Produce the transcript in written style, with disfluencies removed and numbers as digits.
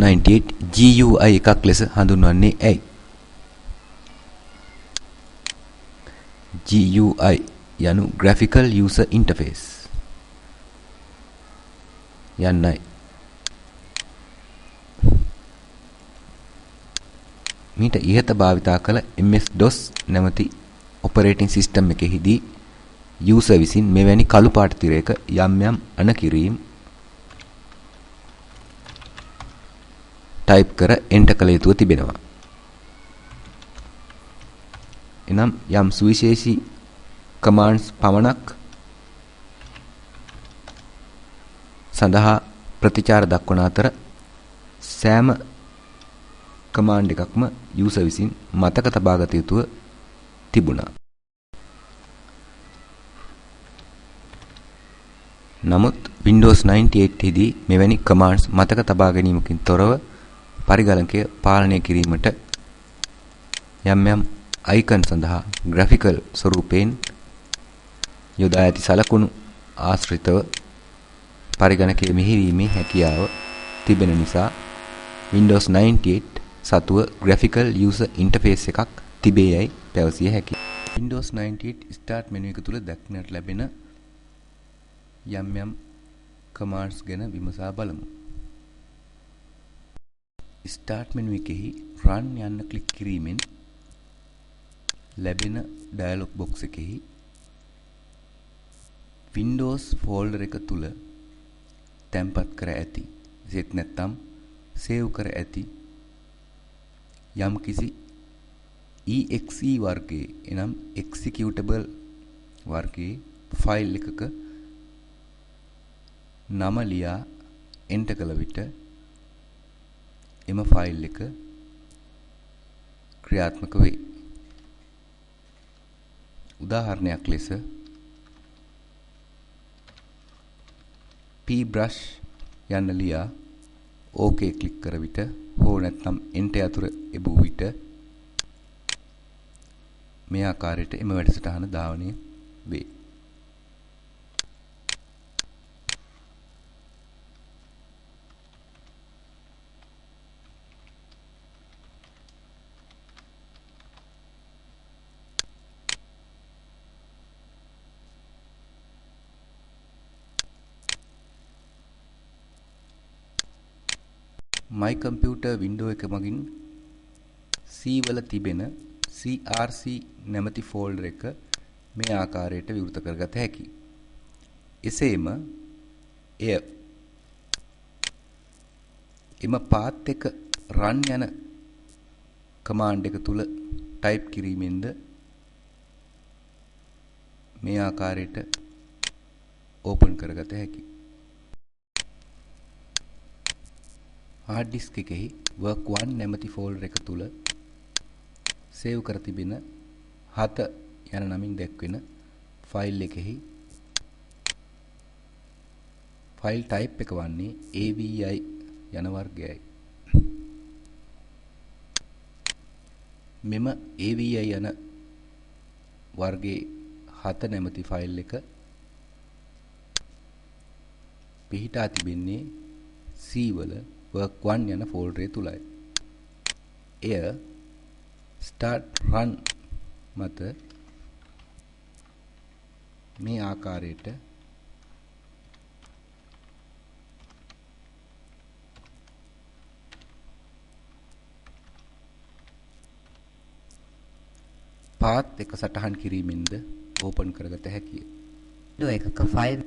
98 GUI එකක් ලෙස හඳුන්වන්නේ ඇයි? GUI යනු Graphical User Interface යන්නයි. මීට ඉහත භාවිතා කළ MS-DOS නැමැති operating system එකෙහිදී user විසින් මෙවැනි කළු පාට තිරයක යම් යම් අනකිරීම් type කර enter කළ යුතුව තිබෙනවා. එනම් යම් සුවිශේෂී commands පමණක් සඳහා ප්‍රතිචාර දක්වන අතර සෑම command එකක්ම user විසින් මතක තබා ගත යුතුව තිබුණා. නමුත් Windows 98 දී මෙවැනි commands මතක තබා ගැනීමකින් තොරව පරිගණකය පාලනය කිරීමට යම් යම් icon සඳහා graphical ස්වරූපයෙන් යොදා ඇති සලකුණු ආශ්‍රිතව පරිගණකයේ මෙහෙයීමේ හැකියාව තිබෙන නිසා Windows 98 සතුව graphical user interface එකක් තිබේ යයි පැවසිය හැකියි. Windows 98 start menu එක තුල දක්නට ලැබෙන යම් යම් commands ගැන විමසා බලමු. start menu එකෙහි run යන්න ක්ලික් කිරීමෙන් ලැබෙන dialog box එකෙහි Windows folder එක තුල තැන්පත් කර ඇති එසේත් නැත්නම් save කර ඇති යම්කිසි exe වර්ගයේ එනම් executable වර්ගයේ ෆයිල් එකක නම ලියා enter කළ විට එම ෆයිල් එක ක්‍රියාත්මක වේ. උදාහරණයක් ලෙස pbrush යන්න ලියා OK ක්ලික් කර විට හෝ නැත්නම් enter යතුරු එබූ විට මේ ආකාරයට එම වැඩසටහන ධාවනය වේ. My computer window එක මගින් C වල තිබෙන CRC නැමැති ෆෝල්ඩර් එක මේ ආකාරයට විවෘත කරගත හැකියි. එසේම එම path එක run යන command එක තුල type කිරීමෙන්ද මේ ආකාරයට open කරගත හැකියි. hard disk එකෙහි work1 නැමැති ෆෝල්ඩර් එක තුල save කර තිබෙන 7 යන නමින් දැක්වෙන ෆයිල් එකෙහි ෆයිල් type එක වන්නේ AVI යන වර්ගයයි. මෙම AVI යන වර්ගයේ 7 නැමැති ෆයිල් එක පිහිටා තිබෙන්නේ C වල work1 යන ෆෝල්ඩරය තුලයි. එය start run මත මේ ආකාරයට path එක සටහන් කිරීමෙන්ද open කරගත හැකිය. එකක ෆයිල්